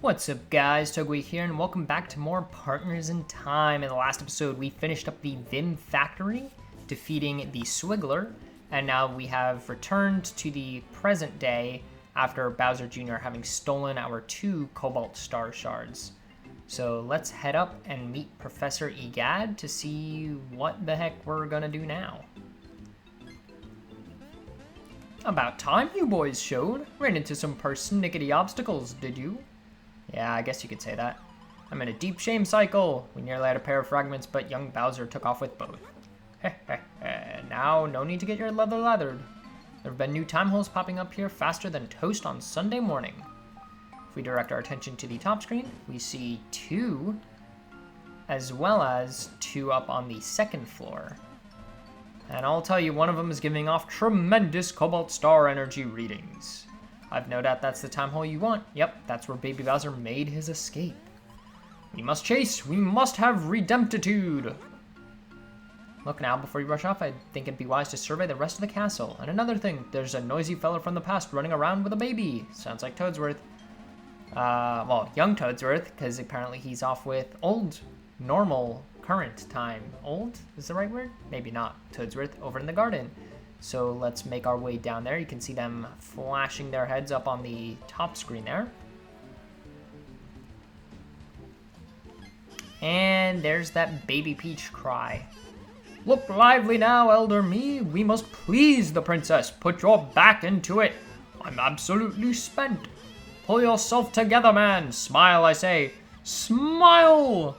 What's up guys, Togway here, and welcome back to more Partners in Time. In the last episode, we finished up the Vim factory, defeating the Swiggler, and now we have returned to the present day after Bowser Jr. having stolen our 2 Cobalt Star Shards. So let's head up and meet Professor Egad to see what the heck we're gonna do now. About time you boys showed. Ran into some persnickety obstacles, did you? Yeah, I guess you could say that. I'm in a deep shame cycle. We nearly had a pair of fragments, but young Bowser took off with both. Now, no need to get your leather lathered. There have been new time holes popping up here faster than toast on Sunday morning. If we direct our attention to the top screen, we see 2, as well as 2 up on the second floor. And I'll tell you, one of them is giving off tremendous Cobalt Star energy readings. I've no doubt that's the time hole you want. Yep, that's where Baby Bowser made his escape. We must chase. We must have redemptitude. Look now, before you rush off, I think it'd be wise to survey the rest of the castle. And another thing, there's a noisy fella from the past running around with a baby. Sounds like Toadsworth. Well, young Toadsworth, because apparently he's off with old, normal, current time. Old is the right word? Maybe not. Toadsworth over in the garden. So let's make our way down there. You can see them flashing their heads up on the top screen there. And there's that Baby Peach cry. Look lively now, Elder Me. We must please the princess. Put your back into it. I'm absolutely spent. Pull yourself together, man. Smile, I say. Smile!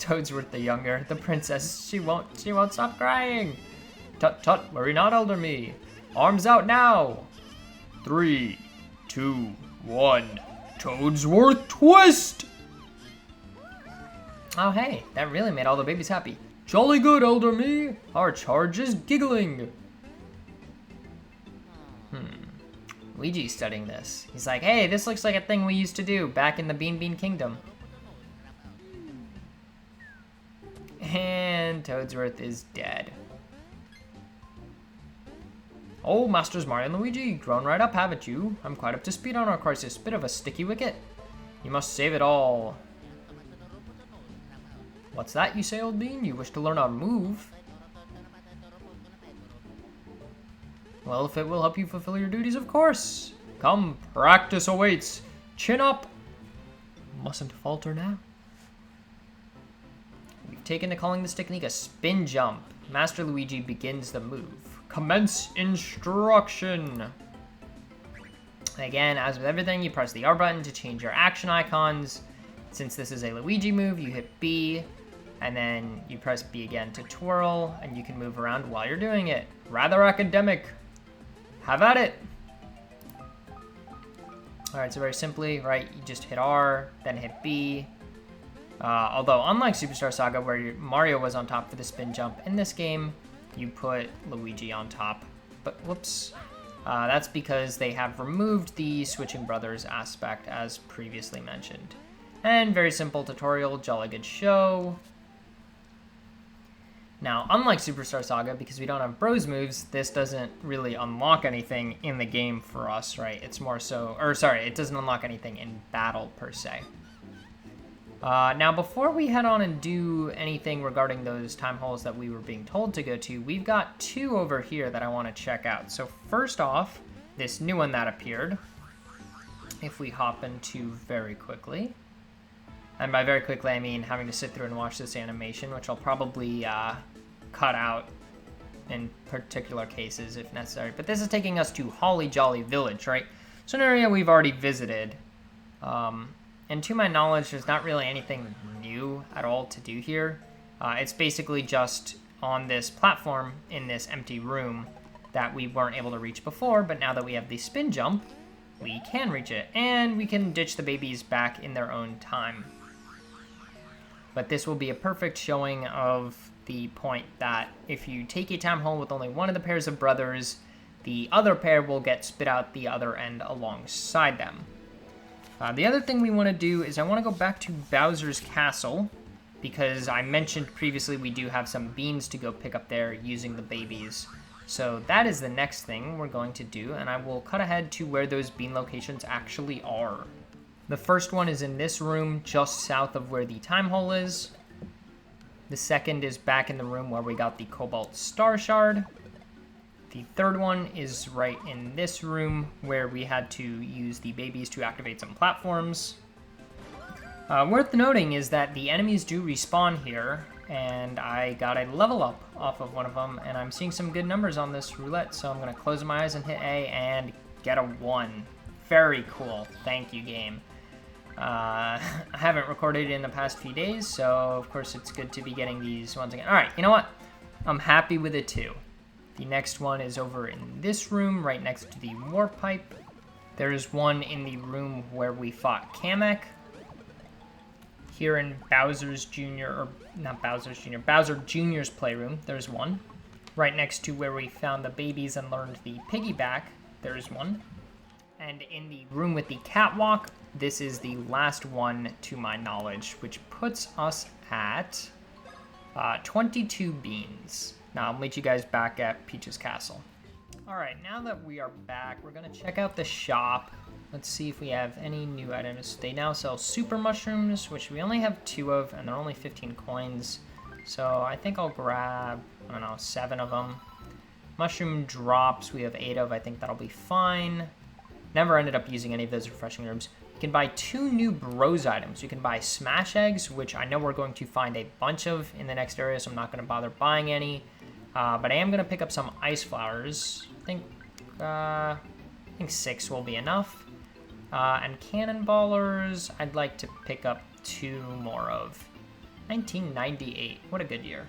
Toadsworth the younger. The princess, she won't stop crying. Tut tut, worry not, Elder Me. Arms out now. 3, 2, 1. Toadsworth twist! Oh hey, that really made all the babies happy. Jolly good, Elder Me. Our charge is giggling. Luigi's studying this. He's like, hey, this looks like a thing we used to do back in the Bean Bean Kingdom. And Toadsworth is dead. Oh, Masters Mario and Luigi, grown right up, haven't you? I'm quite up to speed on our crisis. Bit of a sticky wicket. You must save it all. What's that you say, old bean? You wish to learn our move? Well, if it will help you fulfill your duties, of course. Come, practice awaits. Chin up. Mustn't falter now. We've taken to calling this technique a spin jump. Master Luigi begins the move. Commence instruction. Again, as with everything, you press the R button to change your action icons. Since this is a Luigi move, you hit B, and then you press B again to twirl, and you can move around while you're doing it. Rather academic. Have at it. Alright, so very simply, right, you just hit R, then hit B. Although, unlike Superstar Saga, where Mario was on top for the spin jump, in this game, you put Luigi on top. But whoops. That's because they have removed the Switching Brothers aspect, as previously mentioned. And very simple tutorial, jolly good show. Now, unlike Superstar Saga, because we don't have Bros moves, this doesn't really unlock anything in the game for us, right? It's more so, or sorry, it doesn't unlock anything in battle per se. Now, before we head on and do anything regarding those time holes that we were being told to go to, we've got 2 over here that I want to check out. So first off, this new one that appeared, if we hop into very quickly, and by very quickly I mean having to sit through and watch this animation, which I'll probably cut out in particular cases if necessary. But this is taking us to Holly Jolly Village, right? So an area we've already visited. And to my knowledge, there's not really anything new at all to do here. It's basically just on this platform in this empty room that we weren't able to reach before, but now that we have the spin jump, we can reach it. And we can ditch the babies back in their own time. But this will be a perfect showing of the point that if you take a time hole with only one of the pairs of brothers, the other pair will get spit out the other end alongside them. The other thing we want to do is I want to go back to Bowser's Castle, because I mentioned previously we do have some beans to go pick up there using the babies. So that is the next thing we're going to do, and I will cut ahead to where those bean locations actually are. The first one is in this room just south of where the time hole is. The second is back in the room where we got the Cobalt Star Shard. The third one is right in this room where we had to use the babies to activate some platforms. Worth noting is that the enemies do respawn here, and I got a level up off of one of them, and I'm seeing some good numbers on this roulette, so I'm going to close my eyes and hit A and get a 1. Very cool. Thank you, game. I haven't recorded in the past few days, so of course it's good to be getting these once again. Alright, you know what? I'm happy with a 2. The next one is over in this room, right next to the warp pipe. There's one in the room where we fought Kamek. Here in Bowser's Jr., or not Bowser's Jr., Bowser Jr.'s playroom, there's one. Right next to where we found the babies and learned the piggyback, there's one. And in the room with the catwalk, this is the last one to my knowledge, which puts us at 22 beans. Now, I'll meet you guys back at Peach's Castle. All right, now that we are back, we're gonna check out the shop. Let's see if we have any new items. They now sell super mushrooms, which we only have 2 of, and they're only 15 coins. So I think I'll grab, I don't know, 7 of them. Mushroom drops, we have 8 of. I think that'll be fine. Never ended up using any of those refreshing herbs. You can buy 2 new bros items. You can buy smash eggs, which I know we're going to find a bunch of in the next area, so I'm not going to bother buying any. But I am going to pick up some ice flowers. I think 6 will be enough. And cannonballers, I'd like to pick up 2 more of. 1998, what a good year.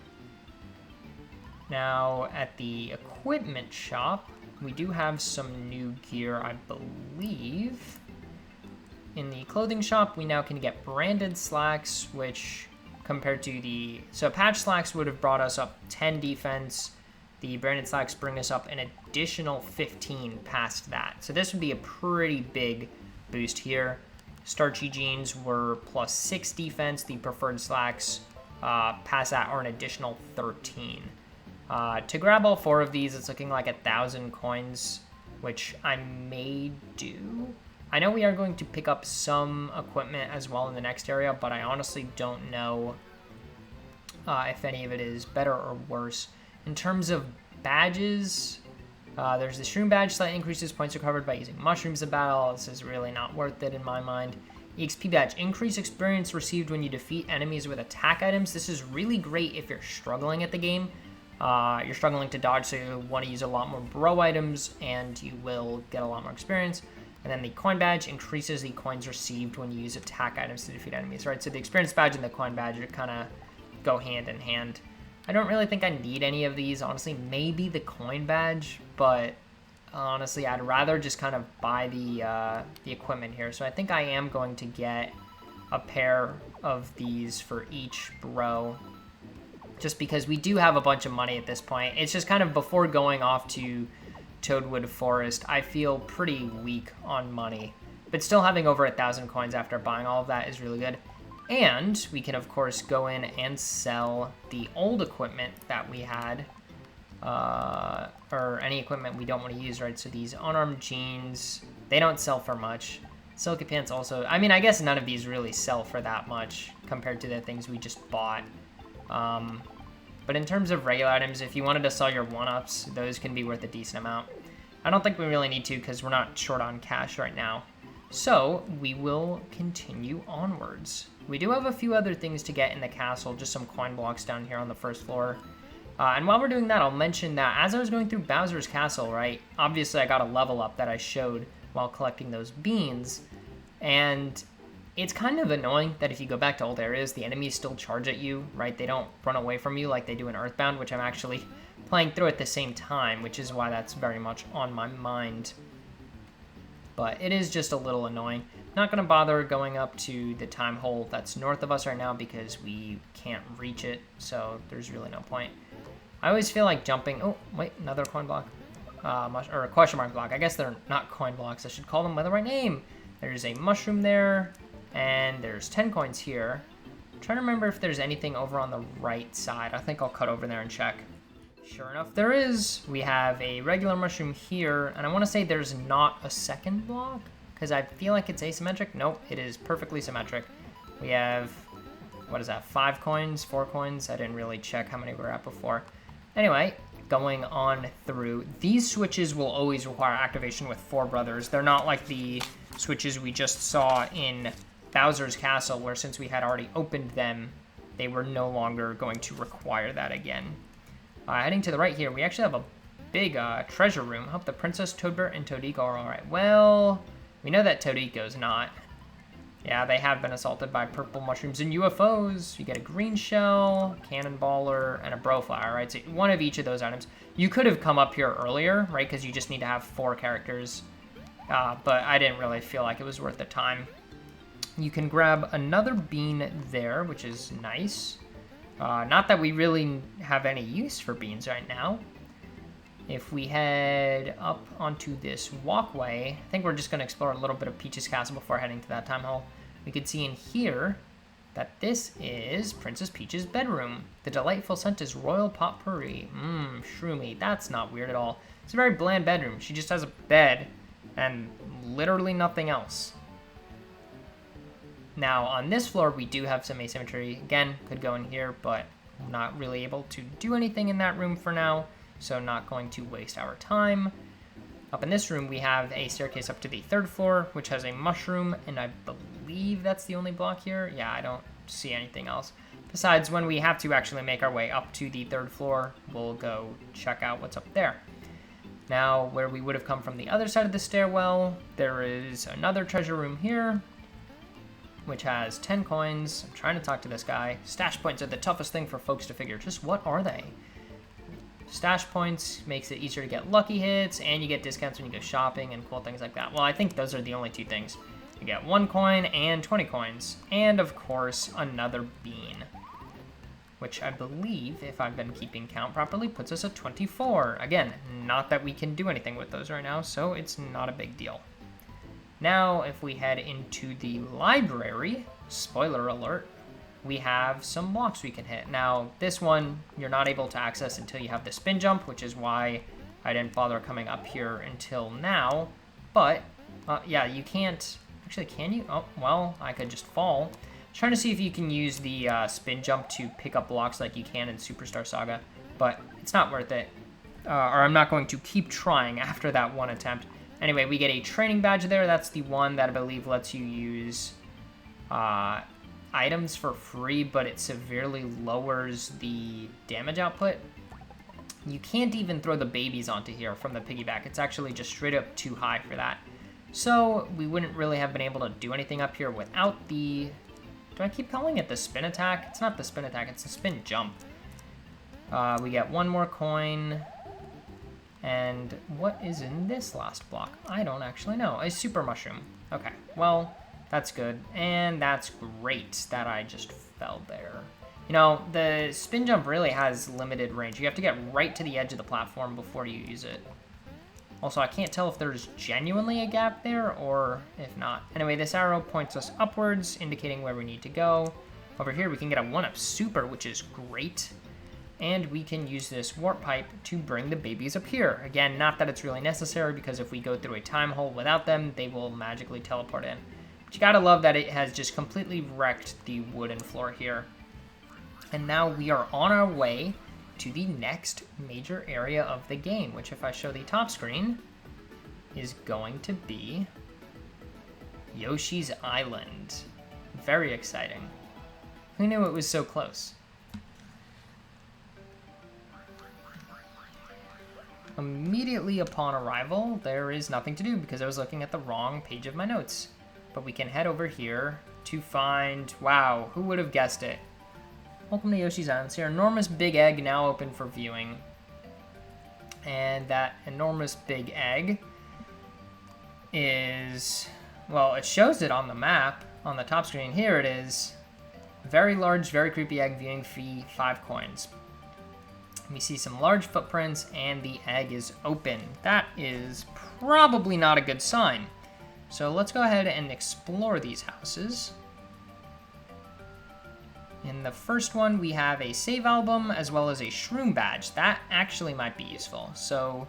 Now, at the equipment shop, we do have some new gear, I believe. In the clothing shop, we now can get branded slacks, which compared to the... So patch slacks would have brought us up 10 defense. The branded slacks bring us up an additional 15 past that. So this would be a pretty big boost here. Starchy jeans were plus 6 defense. The preferred slacks past that are an additional 13. To grab all 4 of these, it's looking like 1,000 coins, which I may do. I know we are going to pick up some equipment as well in the next area, but I honestly don't know if any of it is better or worse. In terms of badges, there's the Shroom badge, slightly increases points recovered by using mushrooms in battle. This is really not worth it in my mind. EXP badge, increase experience received when you defeat enemies with attack items. This is really great if you're struggling at the game. You're struggling to dodge, so you want to use a lot more bro items, and you will get a lot more experience. And then the coin badge increases the coins received when you use attack items to defeat enemies, right? So the experience badge and the coin badge kind of go hand in hand. I don't really think I need any of these, honestly. Maybe the coin badge, but honestly, I'd rather just kind of buy the equipment here. So I think I am going to get a pair of these for each bro, just because we do have a bunch of money at this point. It's just kind of before going off to Toadwood Forest, I feel pretty weak on money. But still having over 1,000 coins after buying all of that is really good. And we can, of course, go in and sell the old equipment that we had. Or any equipment we don't want to use, right? So these unarmed jeans, they don't sell for much. Silky pants also, I mean, I guess none of these really sell for that much compared to the things we just bought. But in terms of regular items, if you wanted to sell your one-ups, those can be worth a decent amount. I don't think we really need to because we're not short on cash right now. So we will continue onwards. We do have a few other things to get in the castle, just some coin blocks down here on the first floor. And while we're doing that, I'll mention that as I was going through Bowser's Castle, right, obviously I got a level up that I showed while collecting those beans. And it's kind of annoying that if you go back to old areas, the enemies still charge at you, right? They don't run away from you like they do in Earthbound, which I'm actually playing through at the same time, which is why that's very much on my mind. But it is just a little annoying. Not going to bother going up to the time hole that's north of us right now because we can't reach it, so there's really no point. I always feel like jumping... Oh, wait, another coin block. Or a question mark block. I guess they're not coin blocks. I should call them by the right name. There's a mushroom there. And there's 10 coins here. I'm trying to remember if there's anything over on the right side. I think I'll cut over there and check. Sure enough, there is. We have a regular mushroom here, and I want to say there's not a second block. because I feel like it's asymmetric. Nope, it is perfectly symmetric. We have, what is that, 5 coins, 4 coins? I didn't really check how many we were at before. Anyway, going on through, these switches will always require activation with 4 brothers. They're not like the switches we just saw in Bowser's Castle, where since we had already opened them, they were no longer going to require that again. Heading to the right here, we actually have a big treasure room. Hope the Princess, Toadbert, and Toadiko are alright. Well, we know that Toadiko's not. Yeah, they have been assaulted by purple mushrooms and UFOs. You get a green shell, cannonballer, and a broflower, right? So one of each of those items. You could have come up here earlier, right? Because you just need to have 4 characters. But I didn't really feel like it was worth the time. You can grab another bean there, which is nice. Not that we really have any use for beans right now. If we head up onto this walkway, I think we're just going to explore a little bit of Peach's Castle before heading to that time hall. We could see in here that this is Princess Peach's bedroom. The delightful scent is royal potpourri. Shroomy. That's not weird at all. It's a very bland bedroom. She just has a bed and literally nothing else. Now, on this floor, we do have some asymmetry. Again, could go in here, but I'm not really able to do anything in that room for now, so not going to waste our time. Up in this room, we have a staircase up to the 3rd floor, which has a mushroom, and I believe that's the only block here. Yeah, I don't see anything else. Besides, when we have to actually make our way up to the 3rd floor, we'll go check out what's up there. Now, where we would have come from the other side of the stairwell, there is another treasure room here, which has 10 coins. I'm trying to talk to this guy. Stash points are the toughest thing for folks to figure. Just what are they? Stash points makes it easier to get lucky hits, and you get discounts when you go shopping and cool things like that. Well, I think those are the only 2 things. You get 1 coin and 20 coins. And, of course, another bean, which I believe, if I've been keeping count properly, puts us at 24. Again, not that we can do anything with those right now, so it's not a big deal. Now, if we head into the library, spoiler alert, we have some blocks we can hit. Now, this one you're not able to access until you have the spin jump, which is why I didn't bother coming up here until now. But, yeah, you can't... Actually, can you? Oh, well, I could just fall. Trying to see if you can use the spin jump to pick up blocks like you can in Superstar Saga, but it's not worth it. Or I'm not going to keep trying after that one attempt. Anyway, we get a training badge there. That's the one that I believe lets you use items for free, but it severely lowers the damage output. You can't even throw the babies onto here from the piggyback. It's actually just straight up too high for that. So we wouldn't really have been able to do anything up here without the... Do I keep calling it the spin attack? It's not the spin attack, it's the spin jump. We get 1 more coin. And what is in this last block? I don't actually know. A super mushroom. Okay, well, that's good. And that's great that I just fell there. You know, the spin jump really has limited range. You have to get right to the edge of the platform before you use it. Also, I can't tell if there's genuinely a gap there or if not. Anyway, this arrow points us upwards, indicating where we need to go. Over here, we can get a 1-up super, which is great. And we can use this warp pipe to bring the babies up here. Again, not that it's really necessary, because if we go through a time hole without them, they will magically teleport in. But you gotta love that it has just completely wrecked the wooden floor here. And now we are on our way to the next major area of the game, which, if I show the top screen, is going to be Yoshi's Island. Very exciting. Who knew it was so close? Immediately upon arrival, there is nothing to do because I was looking at the wrong page of my notes. But we can head over here to find... Wow, who would have guessed it? Welcome to Yoshi's Island. It's your enormous big egg now open for viewing. And that enormous big egg is... Well, it shows it on the map, on the top screen. Here it is. Very large, very creepy egg, viewing fee, 5 coins. We see some large footprints, and the egg is open. That is probably not a good sign. So let's go ahead and explore these houses. In the first one, we have a save album as well as a shroom badge. That actually might be useful. So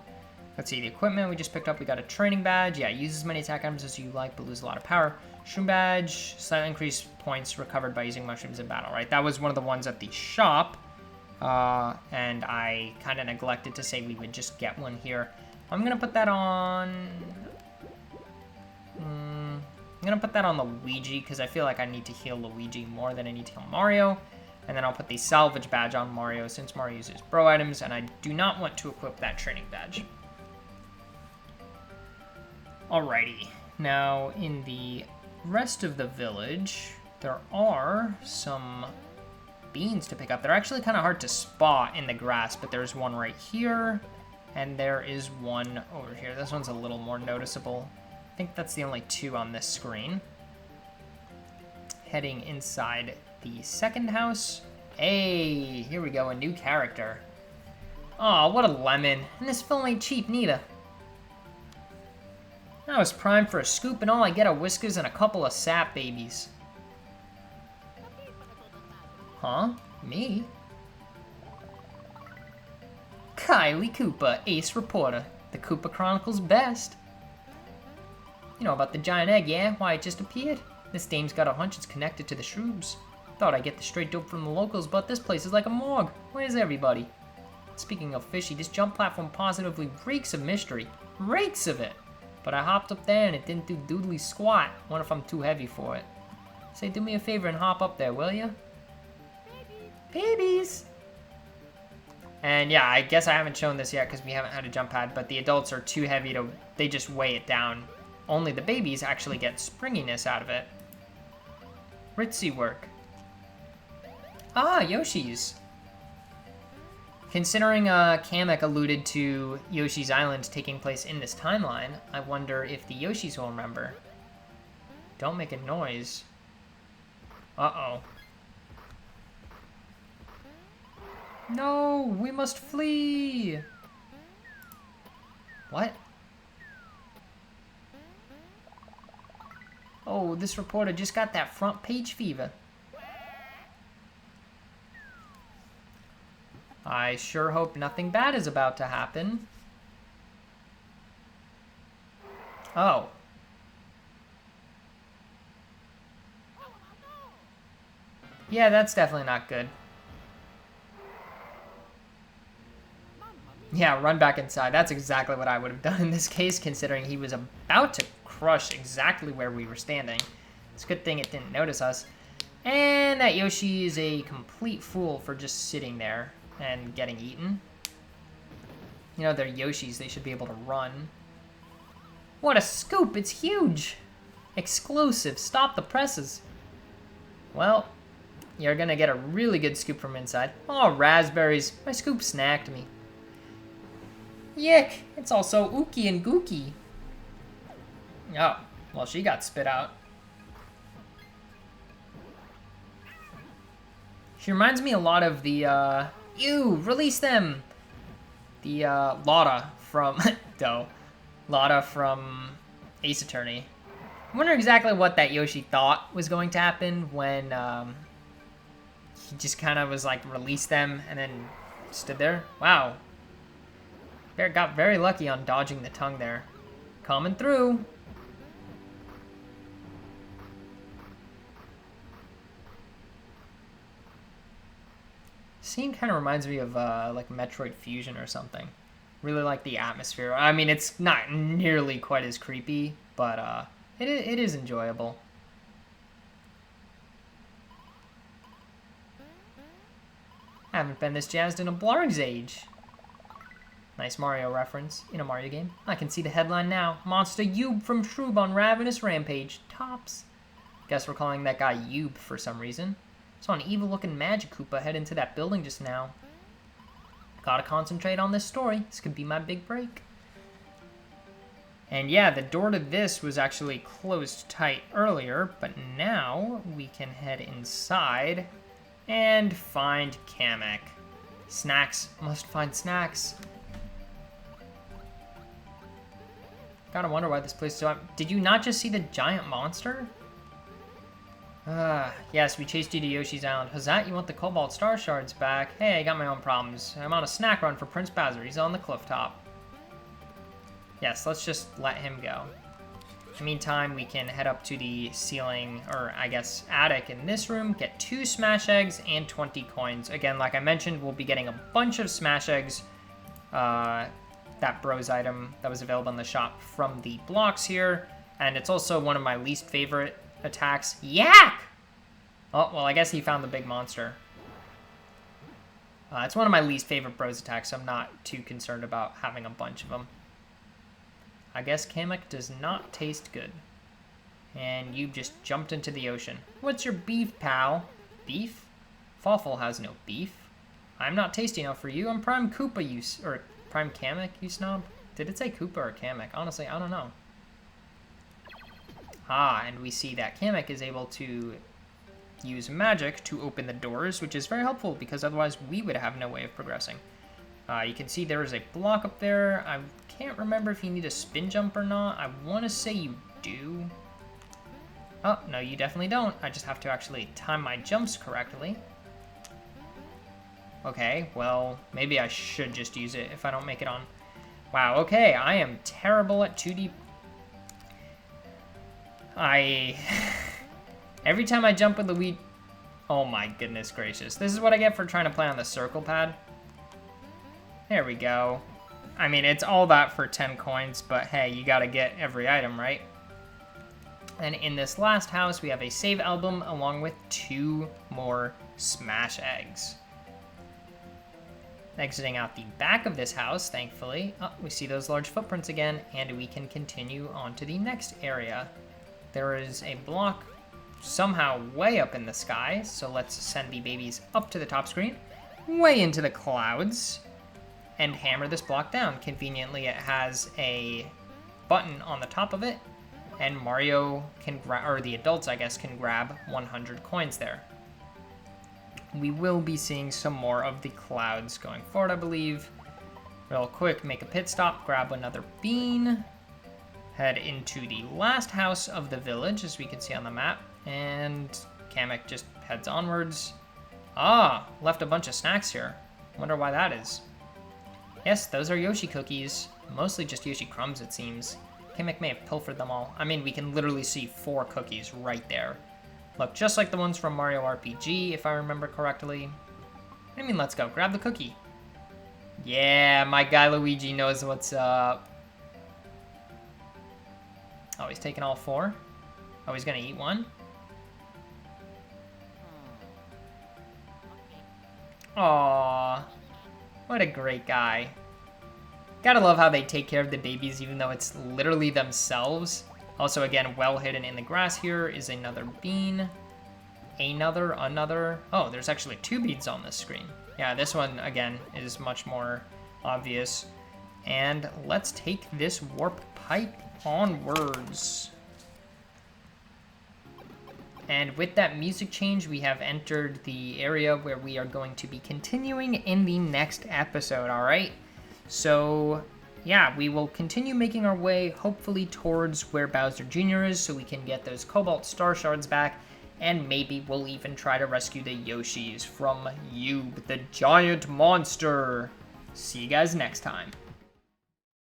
Let's see, the equipment we just picked up, we got a training badge. Yeah, use as many attack items as you like, but lose a lot of power. Shroom badge, slightly increased points recovered by using mushrooms in battle, right? That was one of the ones at the shop, and I kind of neglected to say we would just get one here. I'm gonna put that on... I'm gonna put that on Luigi, because I feel like I need to heal Luigi more than I need to heal Mario. And then I'll put the salvage badge on Mario, since Mario uses bro items, and I do not want to equip that training badge. Alrighty, now in the rest of the village, there are some beans to pick up. They're actually kind of hard to spot in the grass, but there's one right here, and there is one over here. This one's a little more noticeable. I think that's the only two on this screen. Heading inside the second house. Hey, here we go, a new character. Aw, what a lemon. And this film ain't cheap neither. I was primed for a scoop, and all I get are whiskers and a couple of sap babies. Huh? Me? Kylie Cooper, ace reporter. The Cooper Chronicles best. You know about the giant egg, yeah? Why, it just appeared. This dame's got a hunch it's connected to the shrooms. Thought I'd get the straight dope from the locals, but this place is like a morgue. Where's everybody? Speaking of fishy, this jump platform positively reeks of mystery. Reeks of it! But I hopped up there and it didn't do doodly squat. Wonder if I'm too heavy for it. Say, do me a favor and hop up there, will ya? Babies! And yeah, I guess I haven't shown this yet because we haven't had a jump pad, but the adults are too heavy to, they just weigh it down. Only the babies actually get springiness out of it. Ritzy work. Ah, Yoshi's. Considering Kamek alluded to Yoshi's Island taking place in this timeline, I wonder if the Yoshis will remember. Don't make a noise. Uh-oh. No, we must flee! What? Oh, this reporter just got that front page fever. I sure hope nothing bad is about to happen. Oh. Yeah, that's definitely not good. Yeah, run back inside. That's exactly what I would have done in this case, considering he was about to crush exactly where we were standing. It's a good thing it didn't notice us. And that Yoshi is a complete fool for just sitting there and getting eaten. You know, they're Yoshis. They should be able to run. What a scoop! It's huge! Exclusive. Stop the presses. Well, you're gonna get a really good scoop from inside. Oh, raspberries. My scoop snacked me. Yick! It's all so ooky and gooky. Oh, well, she got spit out. She reminds me a lot of the, ew, release them! The, Lotta from, Lotta from Ace Attorney. I wonder exactly what that Yoshi thought was going to happen when, he just kind of was like, release them, and then stood there. Wow. Bear got very lucky on dodging the tongue there. Coming through. Scene kind of reminds me of like Metroid Fusion or something. Really like the atmosphere. I mean, it's not nearly quite as creepy, but it is enjoyable. Haven't been this jazzed in a Blarg's age. Nice Mario reference in a Mario game. I can see the headline now. Monster Yub from Shroob on Ravenous Rampage. Tops. Guess we're calling that guy Yub for some reason. Saw an evil-looking Magic Koopa head into that building just now. Gotta concentrate on this story. This could be my big break. And yeah, the door to this was actually closed tight earlier, but now we can head inside and find Kamek. Snacks. Must find snacks. Gotta wonder why this place is so... Did you not just see the giant monster? Yes, we chased you to Yoshi's Island. Huzzat, you want the Cobalt Star Shards back? Hey, I got my own problems. I'm on a snack run for Prince Bowser. He's on the cliff top. Yes, let's just let him go. In the meantime, we can head up to the ceiling, or I guess attic in this room, get 2 smash eggs and 20 coins. Again, like I mentioned, we'll be getting a bunch of smash eggs, that bros item that was available in the shop from the blocks here. And it's also one of my least favorite attacks. Yak! Oh, well, I guess he found the big monster. It's one of my least favorite bros attacks, so I'm not too concerned about having a bunch of them. I guess Kamek does not taste good. And you just jumped into the ocean. What's your beef, pal? Beef? Fawful has no beef. I'm not tasty enough for you. I'm Prime Koopa, or Prime Kamek, you snob? Did it say Koopa or Kamek? Honestly, I don't know. Ah, and we see that Kamek is able to use magic to open the doors, which is very helpful because otherwise we would have no way of progressing. You can see there is a block up there. I can't remember if you need a spin jump or not. I want to say you do. Oh, no, you definitely don't. I just have to actually time my jumps correctly. Okay, well, maybe I should just use it if I don't make it on. Wow, okay, I am terrible at 2D. Every time I jump with Luigi... Oh my goodness gracious. This is what I get for trying to play on the circle pad. There we go. I mean, it's all that for 10 coins, but hey, you gotta get every item, right? And in this last house, we have a save album along with 2 more smash eggs. Exiting out the back of this house, thankfully. Oh, we see those large footprints again, and we can continue on to the next area. There is a block somehow way up in the sky, so let's send the babies up to the top screen, way into the clouds, and hammer this block down. Conveniently, it has a button on the top of it, and Mario can grab, or the adults, I guess, can grab 100 coins there. We will be seeing some more of the clouds going forward, I believe. Real quick, make a pit stop, grab another bean, head into the last house of the village, as we can see on the map, and Kamek just heads onwards. Ah, left a bunch of snacks here. Wonder why that is. Yes, those are Yoshi cookies. Mostly just Yoshi crumbs, it seems. Kamek may have pilfered them all. I mean, we can literally see 4 cookies right there. Look just like the ones from Mario RPG, if I remember correctly. What do you mean, let's go? Grab the cookie. Yeah, my guy Luigi knows what's up. Oh, he's taking all 4? Oh, he's gonna eat one? Aww. What a great guy. Gotta love how they take care of the babies even though it's literally themselves. Also, again, well hidden in the grass here is another bean. Another. Oh, there's actually 2 beans on this screen. Yeah, this one, again, is much more obvious. And let's take this warp pipe onwards. And with that music change, we have entered the area where we are going to be continuing in the next episode, alright? So, yeah, we will continue making our way, hopefully, towards where Bowser Jr. is, so we can get those Cobalt Star Shards back, and maybe we'll even try to rescue the Yoshis from Yube, the giant monster. See you guys next time.